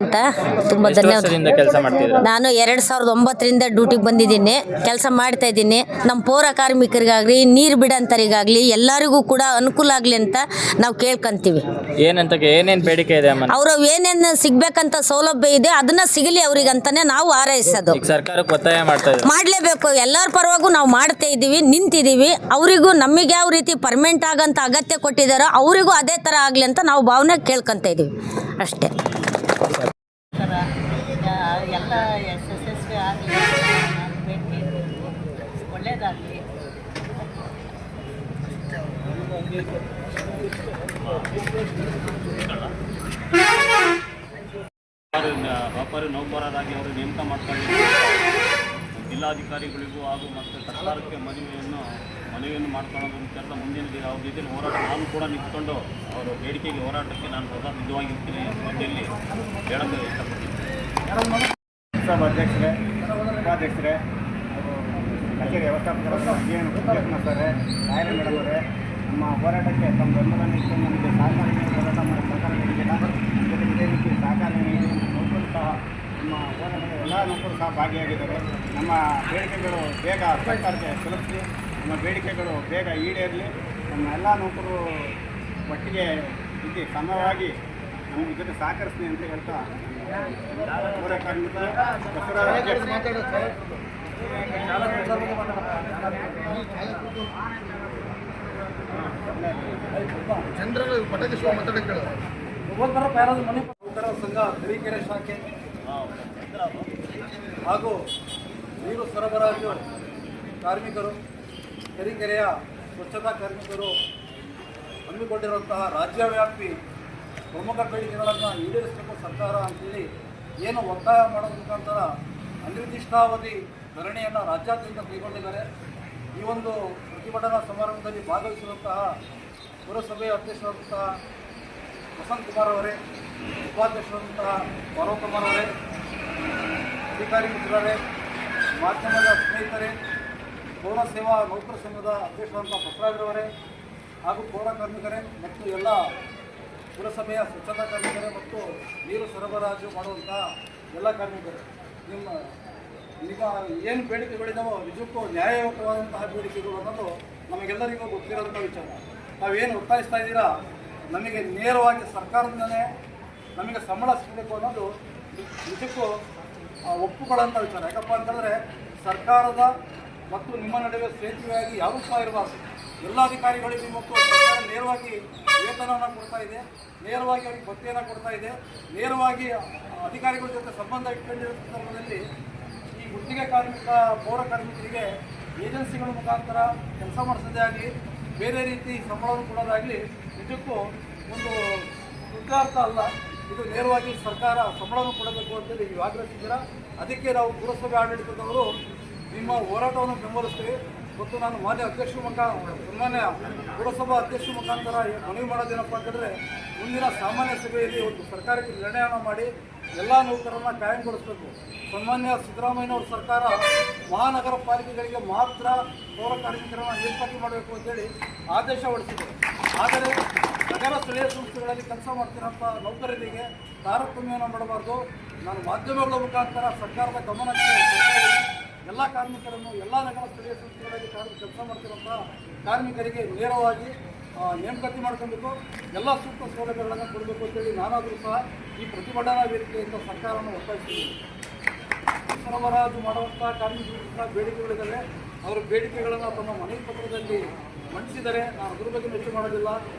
ಅಂತ ತುಂಬ ಧನ್ಯವಾದ. ಕೆಲಸ ಮಾಡ್ತಿದ್ದೀರಾ? ನಾನು 2009ರಿಂದ ಡ್ಯೂಟಿಗೆ ಬಂದಿದ್ದೀನಿ, ಕೆಲಸ ಮಾಡ್ತಾ ಇದ್ದೀನಿ. ನಮ್ಮ ಪೌರ ಕಾರ್ಮಿಕರಿಗಾಗಲಿ ನೀರು ಬಿಡಂತರಿಗಾಗಲಿ ಎಲ್ಲರಿಗೂ ಕೂಡ ಅನುಕೂಲ ಆಗಲಿ ಅಂತ ನಾವು ಕೇಳ್ಕೊಂತೀವಿ. ಏನೇನು ಬೇಡಿಕೆ ಇದೆ ಅಮ್ಮ? ಅವರು ಏನೇನು ಸಿಗ್ಬೇಕಂತ ಸೌಲಭ್ಯ ಇದೆ ಅದನ್ನ ಸಿಗಲಿ ಅವರಿಗಂತಾನೆ ನಾವು ಹಾರೈಸೋದು. ಸರ್ಕಾರಕ್ಕೆ ಒತ್ತಾಯ ಮಾಡ್ತಾ ಇದ್ದೀವಿ. ಮಾಡಲೇಬೇಕು, ಎಲ್ಲರ ಪರವಾಗೂ ನಾವು ಮಾಡ್ತಾ ಇದ್ದೀವಿ, ನಿಂತಿದ್ದೀವಿ. ಅವರಿಗೂ ನಮಗೆ ಯಾವ ರೀತಿ ಪರ್ಮನೆಂಟ್ ಆಗಂತ ಅಗತ್ಯ ಕೊಟ್ಟಿದ್ದಾರೋ ಅವರಿಗೂ ಅದೇ ಥರ ಆಗಲಿ ಅಂತ ನಾವು ಭಾವನೆ ಕೇಳ್ಕೊತಾ ಇದ್ದೀವಿ ಅಷ್ಟೇ. ಎಲ್ಲ ಯಶಸ್ವಿ ಆಗಲಿ, ಒಳ್ಳೆಯದಾಗಲಿ. ವ್ಯಾಪಾರಿ ನೌಕರರಾಗಿ ಅವರು ನೇಮಕ ಮಾಡ್ತಾರೆ. ಜಿಲ್ಲಾಧಿಕಾರಿಗಳಿಗೂ ಹಾಗೂ ಮತ್ತು ಸರ್ಕಾರಕ್ಕೆ ಮನವಿಯನ್ನು ಮಾಡ್ಕೊಳ್ಳೋದು ಕೆಲಸ ಮುಂದಿನ ಅವ್ರ ಜೊತೆ ಹೋರಾಟ ನಾನು ಕೂಡ ನಿಂತ್ಕೊಂಡು ಅವರ ಬೇಡಿಕೆಗೆ ಹೋರಾಟಕ್ಕೆ ನಾನು ಸದಾ ಸಿದ್ಧವಾಗಿರ್ತೀನಿ ಜೊತೆಯಲ್ಲಿ ಹೇಳೋಕ್ಕೆ ಇಷ್ಟಪಡ್ತೀನಿ. ಅಧ್ಯಕ್ಷರೇ, ಉಪಾಧ್ಯಕ್ಷರೇ, ಕಚೇರಿ ವ್ಯವಸ್ಥಾಪಕರು ಮಾಡ್ತಾರೆ, ಸಾಯರ ಮೇಡಮ್ ಅವರೇ, ನಮ್ಮ ಹೋರಾಟಕ್ಕೆ ತಮ್ಮ ಬೆಂಬಲ ನೀಡಿ ನಮಗೆ ಸಹಕಾರ ಹೋರಾಟ ಮಾಡೋ ಸಹಕಾರ ನೀಡಿಲ್ಲ. ಜೊತೆಗೆ ಇದೇ ರೀತಿ ಸಹಕಾರ ನೀಡಿ ನೌಕರರು ಸಹ ನಮ್ಮ ಹೋರಾಟದ ಎಲ್ಲ ನೌಕರರು ಸಹ ಭಾಗಿಯಾಗಿದ್ದಾರೆ. ನಮ್ಮ ಬೇಡಿಕೆಗಳು ಬೇಗ ಸರ್ಕಾರಕ್ಕೆ ತಲುಪಿಸಿ, ನಮ್ಮ ಬೇಡಿಕೆಗಳು ಬೇಗ ಈಡೇರಲಿ. ನಮ್ಮ ಎಲ್ಲ ನೌಕರರು ಒಟ್ಟಿಗೆ ಇದ್ದು ಸಮವಾಗಿ ನಮ್ಮ ಜೊತೆ ಸಹಕರಿಸ್ತೀನಿ ಅಂತ ಹೇಳ್ತಾ ಪೌರ ಕಾರ್ಮಿಕರು ನೌಕರರ ಸಂಘ ತರೀಕೆರೆ ಶಾಖೆ ಹಾಗೂ ನೀರು ಸರಬರಾಜು ಕಾರ್ಮಿಕರು, ತರೀಕೆರೆಯ ಸ್ವಚ್ಛತಾ ಕಾರ್ಮಿಕರು ಹಮ್ಮಿಕೊಂಡಿರುವಂತಹ ರಾಜ್ಯವ್ಯಾಪಿ ಪ್ರಮುಖ ಬೇಡಿಕೆಗಳನ್ನು ಈಡೇರಿಸಬೇಕು ಸರ್ಕಾರ ಅಂತೇಳಿ ಏನು ಒತ್ತಾಯ ಮಾಡೋದ್ರ ಮುಖಾಂತರ ಅನಿರ್ದಿಷ್ಟಾವಧಿ ಧರಣಿಯನ್ನು ರಾಜ್ಯಾದ್ಯಂತ ಕೈಗೊಂಡಿದ್ದಾರೆ. ಈ ಒಂದು ಪ್ರತಿಭಟನಾ ಸಮಾರಂಭದಲ್ಲಿ ಭಾಗವಹಿಸಿರುವಂತಹ ಪುರಸಭೆಯ ಅಧ್ಯಕ್ಷರಾದಂತಹ ವಸಂತ್ ಕುಮಾರ್ ಅವರೇ, ಉಪಾಧ್ಯಕ್ಷರಾದಂತಹ ಪಾರ್ವತಮ್ಮರ್ ಅವರೇ, ಅಧಿಕಾರಿ ಮಿತ್ರರೇ, ಮಾಧ್ಯಮದ ಸ್ನೇಹಿತರೇ, ಪೌರ ಸೇವಾ ನೌಕರ ಸಂಘದ ಅಧ್ಯಕ್ಷರಾದಂಥ ಬಸವರಾಜರವರೇ ಹಾಗೂ ಪೌರ ಕಾರ್ಮಿಕರೇ ಮತ್ತು ಎಲ್ಲ ಪುರಸಭೆಯ ಸ್ವಚ್ಛತಾ ಕಾರ್ಮಿಕರೇ ಮತ್ತು ನೀರು ಸರಬರಾಜು ಮಾಡುವಂಥ ಎಲ್ಲ ಕಾರ್ಮಿಕರು, ಈಗ ಏನು ಬೇಡಿಕೆಗಳಿದ್ದಾವೋ ನಿಜಕ್ಕೂ ನ್ಯಾಯಯುತವಾದಂತಹ ಬೇಡಿಕೆಗಳು ಅನ್ನೋದು ನಮಗೆಲ್ಲರಿಗೂ ಗೊತ್ತಿರೋಂಥ ವಿಚಾರ. ತಾವೇನು ಒತ್ತಾಯಿಸ್ತಾ ಇದ್ದೀರಾ, ನಮಗೆ ನೇರವಾಗಿ ಸರ್ಕಾರದಿಂದಲೇ ನಮಗೆ ಸಂಬಳ ಸಿಗಬೇಕು ಅನ್ನೋದು ನಿಜಕ್ಕೂ ಒಪ್ಪುಕೊಳ್ಳೋಂಥ ವಿಚಾರ. ಯಾಕಪ್ಪ ಅಂತಂದರೆ ಸರ್ಕಾರದ ಮತ್ತು ನಿಮ್ಮ ನಡುವೆ ಸೇತುವೆಯಾಗಿ ಯಾರೂ ಸಹ ಇರಬಾರ್ದು. ಎಲ್ಲ ಅಧಿಕಾರಿಗಳಿಗೂ ಮತ್ತು ಸರ್ಕಾರ ನೇರವಾಗಿ ವೇತನವನ್ನು ಕೊಡ್ತಾ ಇದೆ, ನೇರವಾಗಿ ಅವರಿಗೆ ಭತ್ಯೆಯನ್ನು ಕೊಡ್ತಾ ಇದೆ, ನೇರವಾಗಿ ಅಧಿಕಾರಿಗಳ ಜೊತೆ ಸಂಬಂಧ ಇಟ್ಕೊಂಡಿರೋ ಸಂದರ್ಭದಲ್ಲಿ ಈ ಗುತ್ತಿಗೆ ಕಾರ್ಮಿಕ ಪೌರ ಕಾರ್ಮಿಕರಿಗೆ ಏಜೆನ್ಸಿಗಳ ಮುಖಾಂತರ ಕೆಲಸ ಮಾಡಿಸೋದೇ ಆಗಲಿ, ಬೇರೆ ರೀತಿ ಸಂಬಳವನ್ನು ಕೊಡೋದಾಗಲಿ ನಿಜಕ್ಕೂ ಒಂದು ಕೃತ್ಯಾರ್ಥ ಅಲ್ಲ. ಇದು ನೇರವಾಗಿ ಸರ್ಕಾರ ಸಂಬಳವನ್ನು ಕೊಡಬೇಕು ಅಂತೇಳಿ ನೀವು ಆಗ್ರಹಿಸಿದ್ದೀರಾ. ಅದಕ್ಕೆ ನಾವು ಪುರಸಭೆ ಆಡಳಿತದವರು ನಿಮ್ಮ ಹೋರಾಟವನ್ನು ಬೆಂಬಲಿಸ್ತೀವಿ. ಮತ್ತು ನಾನು ಮಾನ್ಯ ಸನ್ಮಾನ್ಯ ಪುರಸಭಾ ಅಧ್ಯಕ್ಷರ ಮುಖಾಂತರ ಮನವಿ ಮಾಡೋದೇನಪ್ಪ ಅಂತಂದರೆ, ಮುಂದಿನ ಸಾಮಾನ್ಯ ಸಭೆಯಲ್ಲಿ ಒಂದು ಸರ್ಕಾರಕ್ಕೆ ನಿರ್ಣಯವನ್ನು ಮಾಡಿ ಎಲ್ಲ ನೌಕರರನ್ನ ಕಾಯಂಗೊಳಿಸಬೇಕು. ಸನ್ಮಾನ್ಯ ಸಿದ್ದರಾಮಯ್ಯನವ್ರ ಸರ್ಕಾರ ಮಹಾನಗರ ಪಾಲಿಕೆಗಳಿಗೆ ಮಾತ್ರ ಪೌರ ಕಾರ್ಮಿಕರನ್ನು ನೇಮಕಾತಿ ಮಾಡಬೇಕು ಅಂತೇಳಿ ಆದೇಶ ಹೊರಡಿಸಿದೆ. ಆದರೆ ನಗರ ಸ್ಥಳೀಯ ಸಂಸ್ಥೆಗಳಲ್ಲಿ ಕೆಲಸ ಮಾಡ್ತಿರೋಂಥ ನೌಕರರಿಗೆ ತಾರತಮ್ಯವನ್ನು ಮಾಡಬಾರ್ದು. ನಾನು ಮಾಧ್ಯಮಗಳ ಮುಖಾಂತರ ಸರ್ಕಾರದ ಗಮನಕ್ಕೆ ಎಲ್ಲ ಕಾರ್ಮಿಕರನ್ನು ಎಲ್ಲ ನಗರ ಸ್ಥಳೀಯ ಸಂಸ್ಥೆಗಳಲ್ಲಿ ಕೆಲಸ ಮಾಡ್ತಿರೋಂಥ ಕಾರ್ಮಿಕರಿಗೆ ನೇರವಾಗಿ ನೇಮಕಾತಿ ಮಾಡ್ಕೊಬೇಕು, ಎಲ್ಲ ಸೂಕ್ತ ಸೌಲಭ್ಯಗಳನ್ನು ಕೊಡಬೇಕು ಅಂತೇಳಿ ನಾನಾದರೂ ಸಹ ಈ ಪ್ರತಿಭಟನಾ ವೇದಿಕೆಯಿಂದ ಸರ್ಕಾರವನ್ನು ಒತ್ತಾಯಿಸಿದ್ದೀನಿ. ಸರಬರಾಜು ಮಾಡುವಂಥ ಕಾರ್ಮಿಕರ ಬೇಡಿಕೆಗಳಿದ್ದಾವೆ. ಅವರ ಬೇಡಿಕೆಗಳನ್ನು ತಮ್ಮ ಮನವಿ ಪತ್ರದಲ್ಲಿ ಮಂಡಿಸಿದರೆ ನಾನು ಅದ್ರ ಬಗ್ಗೆ ಮೆಚ್ಚು ಮಾಡೋದಿಲ್ಲ.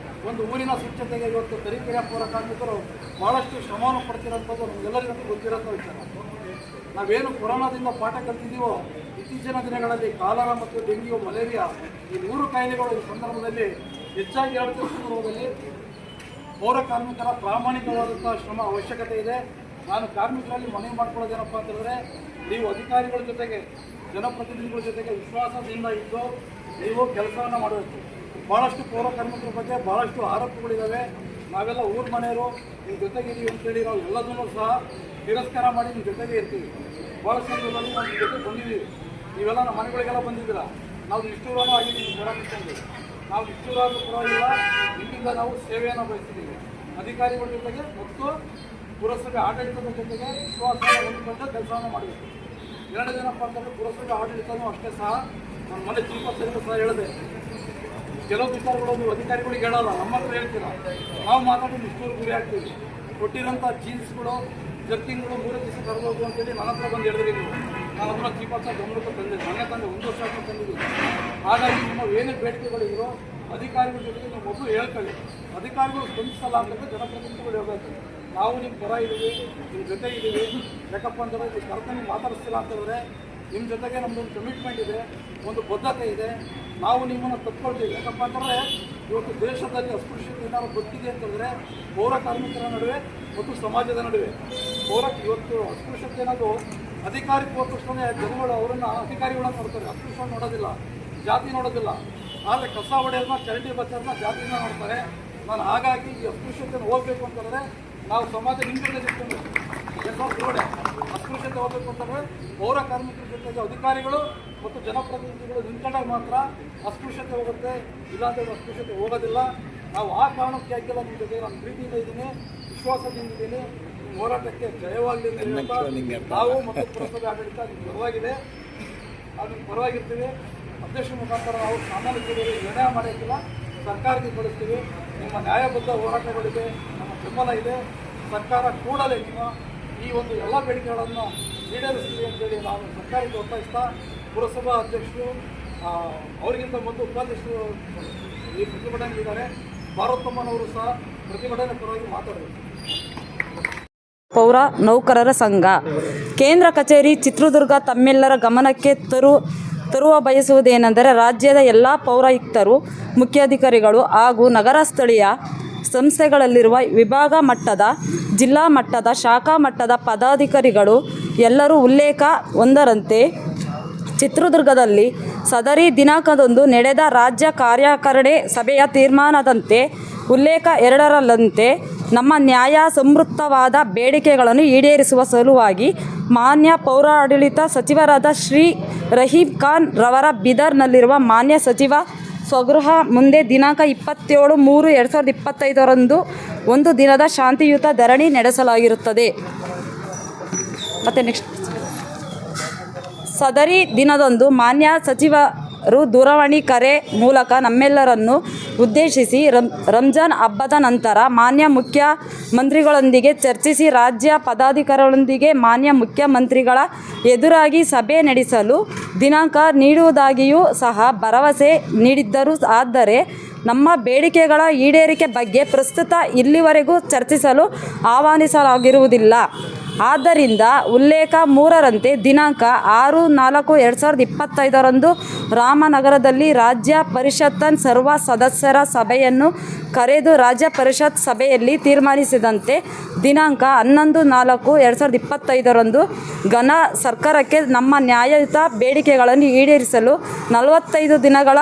ಒಂದು ಊರಿನ ಸ್ವಚ್ಛತೆಗೆ ಇವತ್ತು ತರೀಕೆರೆ ಪೌರ ಕಾರ್ಮಿಕರು ಭಾಳಷ್ಟು ಶ್ರಮವನ್ನು ಪಡ್ತಿರೋಂಥದ್ದು ನಮಗೆಲ್ಲರಿಗೂ ಗೊತ್ತಿರೋಂಥ ವಿಚಾರ. ನಾವೇನು ಕೊರೋನಾದಿಂದ ಪಾಠ ಕಲ್ತಿದ್ದೀವೋ, ಇತ್ತೀಚಿನ ದಿನಗಳಲ್ಲಿ ಕಾಲರ ಮತ್ತು ಡೆಂಗ್ಯೂ, ಮಲೇರಿಯಾ ಈ 3 ಕಾಯಿಲೆಗಳು ಈ ಸಂದರ್ಭದಲ್ಲಿ ಹೆಚ್ಚಾಗಿ ಹರಡುತ್ತಿರುವ ಸಂದರ್ಭದಲ್ಲಿ ಪೌರ ಕಾರ್ಮಿಕರ ಪ್ರಾಮಾಣಿಕವಾದಂಥ ಶ್ರಮ ಅವಶ್ಯಕತೆ ಇದೆ. ನಾನು ಕಾರ್ಮಿಕರಲ್ಲಿ ಮನವಿ ಮಾಡ್ಕೊಳ್ಳೋದೇನಪ್ಪ ಅಂತಂದರೆ, ನೀವು ಅಧಿಕಾರಿಗಳ ಜೊತೆಗೆ ಜನಪ್ರತಿನಿಧಿಗಳ ಜೊತೆಗೆ ವಿಶ್ವಾಸದಿಂದ ಇದ್ದು ನೀವು ಕೆಲಸವನ್ನು ಮಾಡಬೇಕು. ಭಾಳಷ್ಟು ಪೌರ ಕಾರ್ಮಿಕರ ಬಗ್ಗೆ ಭಾಳಷ್ಟು ಆರೋಪಗಳಿದ್ದಾವೆ. ನಾವೆಲ್ಲ ಊರ ಮನೆಯವರು ನಿಮ್ಮ ಜೊತೆಗಿದ್ದೀವಿ ಅಂತೇಳಿ ನಾವು ಎಲ್ಲದನ್ನೂ ಸಹ ತಿರಸ್ಕಾರ ಮಾಡಿ ನಿಮ್ಮ ಜೊತೆಗೆ ಇರ್ತೀವಿ. ಭಾಳಷ್ಟು ಸಂದರ್ಭದಲ್ಲಿ ನಾವು ನಿಮ್ಮ ಜೊತೆ ಬಂದಿದ್ದೀವಿ. ನೀವೆಲ್ಲ ನಮ್ಮ ಮನೆಗಳಿಗೆಲ್ಲ ಬಂದಿದ್ದೀರ. ನಾವು ನಿಷ್ಠೂರನೂ ಆಗಿದ್ದೀವಿ ಹೋರಾಟಕ್ಕೆ. ನಾವು ನಿಷ್ಠೂರಾದರೂ ಪರವಾಗಿಲ್ಲ, ನಿಮ್ಮಿಂದ ನಾವು ಸೇವೆಯನ್ನು ಬಯಸ್ತಿದ್ದೀವಿ ಅಧಿಕಾರಿಗಳ ಜೊತೆಗೆ ಮತ್ತು ಪುರಸಭೆ ಆಡಳಿತದ ಜೊತೆಗೆ ವಿಶ್ವಾಸವನ್ನು ಹೊಂದಿಕೊಂಡು ಕೆಲಸವನ್ನು ಮಾಡಬೇಕು. ಎರಡನೇನಪ್ಪ ಅಂತಂದರೆ ಪುರಸಭೆ ಆಡಳಿತನೂ ಅಷ್ಟೇ ಸಹ ನಾನು ಮನೆ ಚೀಫ್ ಆಫೀಸರ್ಗೂ ಸಹ ಹೇಳಿದೆ, ಕೆಲವು ವಿಚಾರಗಳು ಅಧಿಕಾರಿಗಳಿಗೆ ಹೇಳಲ್ಲ, ನಮ್ಮ ಹತ್ರ ಹೇಳ್ತೀರ, ನಾವು ಮಾತಾಡಿ ಇಷ್ಟೂರು ಗುರಿ ಆಗ್ತೀವಿ. ಕೊಟ್ಟಿರೋಂಥ ಜೀನ್ಸ್ಗಳು ಜರ್ಕಿಂಗ್ಗಳು 3 ದಿವಸ ತರಬಹುದು ಅಂತೇಳಿ ನನ್ನ ಹತ್ರ ಬಂದು ಹೇಳಿದ್ರಿ ನೀವು. ನಾನು ಅದನ್ನ ಚೀಫ್ ಆಫೀಸರ್ ಗಮನಕ್ಕೆ ತಂದಿದ್ದೆ, ಮೊನ್ನೆ ತಂದೆ 1 ವರ್ಷ ಆದ್ಮೇಲೆ ತಂದಿದ್ದೀನಿ. ಹಾಗಾಗಿ ನಿಮ್ಮ ಏನೇ ಬೇಡಿಕೆಗಳಿದ್ರು ಅಧಿಕಾರಿಗಳ ಜೊತೆಗೆ ನೀವು ಮೊದಲು ಹೇಳ್ಕೊಳ್ಳಿ. ಅಧಿಕಾರಿಗಳು ಸ್ಪಂದಿಸಲ್ಲ ಅಂತಂದರೆ ಜನಪ್ರತಿನಿಧಿಗಳು ಹೇಳ್ಬೇಕು, ನಾವು ನಿಮ್ಮ ಪರ ಇದ್ದೀವಿ, ನಿಮ್ಮ ಜೊತೆ ಇದ್ದೀವಿ. ಯಾಕಪ್ಪ ಅಂತಂದರೆ ನೀವು ಕರೆಕ್ಟಾಗಿ ಮಾತಾಡಿಸ್ತಿಲ್ಲ ಅಂತಂದರೆ ನಿಮ್ಮ ಜೊತೆಗೆ ನಮ್ಮದೊಂದು ಕಮಿಟ್ಮೆಂಟ್ ಇದೆ, ಒಂದು ಬದ್ಧತೆ ಇದೆ, ನಾವು ನಿಮ್ಮನ್ನು ತಪ್ಕೊಳ್ತೀವಿ. ಯಾಕಪ್ಪ ಅಂತಂದರೆ ಇವತ್ತು ದೇಶದಲ್ಲಿ ಅಸ್ಪೃಶ್ಯತೆ ಏನಾದ್ರು ಗೊತ್ತಿದೆ ಅಂತಂದರೆ ಪೌರ ಕಾರ್ಮಿಕರ ನಡುವೆ ಮತ್ತು ಸಮಾಜದ ನಡುವೆ ಇವತ್ತು ಅಸ್ಪೃಶ್ಯತೆ ಅನ್ನೋದು ಅಧಿಕಾರಿ ತಕ್ಷಣ ಜನಗಳು ಅವರನ್ನು ಅಧಿಕಾರಿಗಳನ್ನು ನೋಡ್ತಾರೆ, ಅಸ್ಪೃಶ್ಯ ನೋಡೋದಿಲ್ಲ, ಜಾತಿ ನೋಡೋದಿಲ್ಲ. ಆದರೆ ಕಸ ಹೊಡೆಯೋದನ್ನ ಚರಂಡಿ ಬಚ್ಚೋದನ್ನ ಜಾತಿಯಿಂದ ನೋಡ್ತಾರೆ. ನಾನು ಹಾಗಾಗಿ ಈ ಅಸ್ಪೃಶ್ಯತೆಯನ್ನು ಹೋಗಬೇಕು ಅಂತಂದರೆ ನಾವು ಸಮಾಜ ಹಿಂದುಳಿದ ನಿಂತ್ಕೊಬೇಕು. ನೋಡಿ, ಅಸ್ಪೃಶ್ಯತೆ ಹೋಗಬೇಕು ಅಂತಂದರೆ ಪೌರ ಕಾರ್ಮಿಕರ ಜೊತೆಗೆ ಅಧಿಕಾರಿಗಳು ಮತ್ತು ಜನಪ್ರತಿನಿಧಿಗಳು ನಿಂತ್ಕೊಂಡಾಗ ಮಾತ್ರ ಅಸ್ಪೃಶ್ಯತೆ ಹೋಗುತ್ತೆ, ಇಲ್ಲಾಂದರೆ ಅಸ್ಪೃಶ್ಯತೆ ಹೋಗೋದಿಲ್ಲ. ನಾವು ಆ ಕಾರಣಕ್ಕೆ ಆಗಿಲ್ಲ, ನಿಮ್ಮ ಜೊತೆ ನಾನು ಪ್ರೀತಿಯಿಂದ ಇದ್ದೀನಿ, ವಿಶ್ವಾಸದಿಂದ ಇದ್ದೀನಿ. ನಿಮ್ಮ ಹೋರಾಟಕ್ಕೆ ಜಯವಾಗಲಿ ಅಂತ ನಾವು ಮತ್ತು ಪುರಸಭೆ ಆಡಳಿತ ನಿಮ್ಮ ಪರವಾಗಿದೆ, ನಾವು ನಿಮ್ಮ ಪರವಾಗಿರ್ತೀವಿ. ಅಧ್ಯಕ್ಷರ ಮುಖಾಂತರ ನಾವು ಸಾಮಾನ್ಯ ಸೇವೆಯಲ್ಲಿ ನಿರ್ಣಯ ಮಾಡೋಕ್ಕಿಲ್ಲ, ಸರ್ಕಾರಕ್ಕೆ ಕಳಿಸ್ತೀವಿ. ನಿಮ್ಮ ನ್ಯಾಯಬದ್ಧ ಹೋರಾಟಗಳಿಗೆ ನಮ್ಮ ಬೆಂಬಲ ಇದೆ. ಸರ್ಕಾರ ಕೂಡಲೇ ನಿಮ್ಮ ಈ ಒಂದು ಎಲ್ಲ ಬೇಡಿಕೆಗಳನ್ನು ಈಡೇರಿಸ್ತೀವಿ ಅಂತೇಳಿ ನಾವು ಸರ್ಕಾರಕ್ಕೆ ಒತ್ತಾಯಿಸ್ತಾ, ಪುರಸಭಾ ಅಧ್ಯಕ್ಷರು ಅವರಿಗಿಂತ ಮೊದಲು ಉಪಾಧ್ಯಕ್ಷರು ಈ ಪ್ರತಿಭಟನೆಗಿದ್ದಾರೆ, ಭಾರತಮ್ಮನವರು ಸಹ ಪ್ರತಿಭಟನೆ ಪರವಾಗಿ ಮಾತಾಡಬೇಕು. ಪೌರ ನೌಕರರ ಸಂಘ ಕೇಂದ್ರ ಕಚೇರಿ ಚಿತ್ರದುರ್ಗ ತಮ್ಮೆಲ್ಲರ ಗಮನಕ್ಕೆ ತರುವ ಬಯಸುವುದೇನೆಂದರೆ, ರಾಜ್ಯದ ಎಲ್ಲ ಪೌರಾಯುಕ್ತರು, ಮುಖ್ಯಾಧಿಕಾರಿಗಳು ಹಾಗೂ ನಗರ ಸ್ಥಳೀಯ ಸಂಸ್ಥೆಗಳಲ್ಲಿರುವ ವಿಭಾಗ ಮಟ್ಟದ, ಜಿಲ್ಲಾ ಮಟ್ಟದ, ಶಾಖಾ ಮಟ್ಟದ ಪದಾಧಿಕಾರಿಗಳು ಎಲ್ಲರೂ ಉಲ್ಲೇಖ 1ರಂತೆ ಚಿತ್ರದುರ್ಗದಲ್ಲಿ ಸದರಿ ದಿನಾಂಕದಂದು ನಡೆದ ರಾಜ್ಯ ಕಾರ್ಯಕಾರಿಣಿ ಸಭೆಯ ತೀರ್ಮಾನದಂತೆ ಉಲ್ಲೇಖ 2ರಂತೆ ನಮ್ಮ ನ್ಯಾಯಸಮ್ಮತವಾದ ಬೇಡಿಕೆಗಳನ್ನು ಈಡೇರಿಸುವ ಸಲುವಾಗಿ ಮಾನ್ಯ ಪೌರಾಡಳಿತ ಸಚಿವರಾದ ಶ್ರೀ ರಹೀಂ ಖಾನ್ ರವರ ಬೀದರ್ನಲ್ಲಿರುವ ಮಾನ್ಯ ಸಚಿವ ಸ್ವಗೃಹ ಮುಂದೆ ದಿನಾಂಕ 27/3/2025ರಂದು ಒಂದು ದಿನದ ಶಾಂತಿಯುತ ಧರಣಿ ನಡೆಸಲಾಗಿರುತ್ತದೆ. ಮತ್ತು ನೆಕ್ಸ್ಟ್ ಸದರಿ ದಿನದಂದು ಮಾನ್ಯ ಸಚಿವರು ದೂರವಾಣಿ ಕರೆ ಮೂಲಕ ನಮ್ಮೆಲ್ಲರನ್ನು ಉದ್ದೇಶಿಸಿ ರಂಜಾನ್ ಹಬ್ಬದ ನಂತರ ಮಾನ್ಯ ಮುಖ್ಯಮಂತ್ರಿಗಳೊಂದಿಗೆ ಚರ್ಚಿಸಿ ರಾಜ್ಯ ಪದಾಧಿಕಾರಿಗಳೊಂದಿಗೆ ಮಾನ್ಯ ಮುಖ್ಯಮಂತ್ರಿಗಳ ಎದುರಾಗಿ ಸಭೆ ನಡೆಸಲು ದಿನಾಂಕ ನೀಡುವುದಾಗಿಯೂ ಸಹ ಭರವಸೆ ನೀಡಿದ್ದರು. ಆದರೆ ನಮ್ಮ ಬೇಡಿಕೆಗಳ ಈಡೇರಿಕೆ ಬಗ್ಗೆ ಪ್ರಸ್ತುತ ಇಲ್ಲಿವರೆಗೂ ಚರ್ಚಿಸಲು ಆಹ್ವಾನಿಸಲಾಗಿರುವುದಿಲ್ಲ. ಆದ್ದರಿಂದ ಉಲ್ಲೇಖ 3ರಂತೆ ದಿನಾಂಕ 6/4/2025ರಂದು ರಾಮನಗರದಲ್ಲಿ ರಾಜ್ಯ ಪರಿಷತ್ನ ಸರ್ವ ಸದಸ್ಯರ ಸಭೆಯನ್ನು ಕರೆದು ರಾಜ್ಯ ಪರಿಷತ್ ಸಭೆಯಲ್ಲಿ ತೀರ್ಮಾನಿಸಿದಂತೆ ದಿನಾಂಕ 11/4/2025ರಂದು ಘನ ಸರ್ಕಾರಕ್ಕೆ ನಮ್ಮ ನ್ಯಾಯಯುತ ಬೇಡಿಕೆಗಳನ್ನು ಈಡೇರಿಸಲು 45 ದಿನಗಳ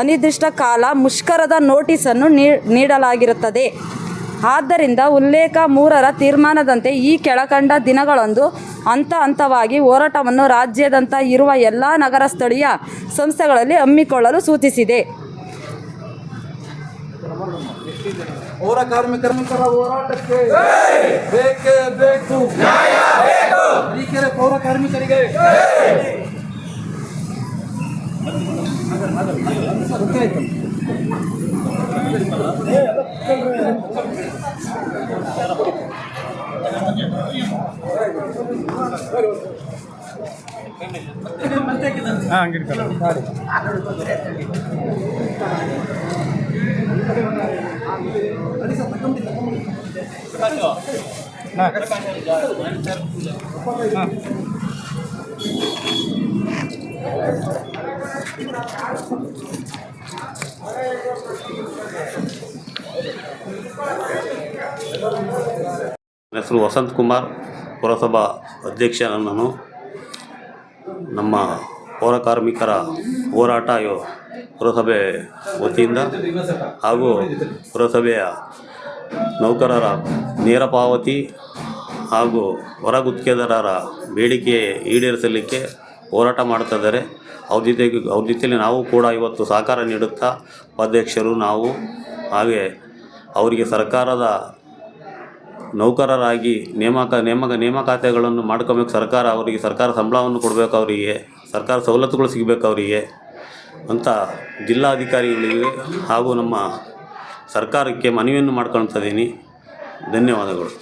ಅನಿರ್ದಿಷ್ಟ ಕಾಲ ಮುಷ್ಕರದ ನೋಟಿಸನ್ನು ನೀಡಲಾಗಿರುತ್ತದೆ. ಆದ್ದರಿಂದ ಉಲ್ಲೇಖ 3ರ ತೀರ್ಮಾನದಂತೆ ಈ ಕೆಳಕಂಡ ದಿನಗಳಂದು ಹಂತವಾಗಿ ಹೋರಾಟವನ್ನು ರಾಜ್ಯಾದ್ಯಂತ ಇರುವ ಎಲ್ಲ ನಗರ ಸ್ಥಳೀಯ ಸಂಸ್ಥೆಗಳಲ್ಲಿ ಹಮ್ಮಿಕೊಳ್ಳಲು ಸೂಚಿಸಿದೆ. ಪೌರ ಕಾರ್ಮಿಕರ ಹೋರಾಟಕ್ಕೆ ಬೇಕೇ ಬೇಕು, ತರೀಕೆರೆ ಪೌರ ಕಾರ್ಮಿಕರಿಗೆ ಹೆಸರು ವಸಂತ್ ಕುಮಾರ್, ಪುರಸಭಾ ಅಧ್ಯಕ್ಷ. ನಾನು ನಮ್ಮ ಪೌರ ಕಾರ್ಮಿಕರ ಹೋರಾಟ ಪುರಸಭೆ ವತಿಯಿಂದ ಹಾಗೂ ಪುರಸಭೆಯ ನೌಕರರ ನೇರ ಪಾವತಿ ಹಾಗೂ ಹೊರ ಗುತ್ತಿಗೆದಾರರ ಬೇಡಿಕೆ ಈಡೇರಿಸಲಿಕ್ಕೆ ಹೋರಾಟ ಮಾಡ್ತಿದ್ದಾರೆ. ಅವ್ರ ಜೊತೆಯಲ್ಲಿ ನಾವು ಕೂಡ ಇವತ್ತು ಸಹಕಾರ ನೀಡುತ್ತಾ ಉಪಾಧ್ಯಕ್ಷರು ನಾವು ಹಾಗೆ ಅವರಿಗೆ ಸರ್ಕಾರದ ನೌಕರರಾಗಿ ನೇಮಕಾತಿಗಳನ್ನು ಮಾಡ್ಕೋಬೇಕು ಸರ್ಕಾರ. ಅವರಿಗೆ ಸರ್ಕಾರ ಸಂಬಳವನ್ನು ಕೊಡಬೇಕು, ಅವರಿಗೆ ಸರ್ಕಾರ ಸವಲತ್ತುಗಳು ಸಿಗಬೇಕು ಅವರಿಗೆ ಅಂತ ಜಿಲ್ಲಾಧಿಕಾರಿಗಳಿಗೆ ಹಾಗೂ ನಮ್ಮ ಸರ್ಕಾರಕ್ಕೆ ಮನವಿಯನ್ನು ಮಾಡ್ಕೊಳ್ತಾ ಇದ್ದೀನಿ. ಧನ್ಯವಾದಗಳು.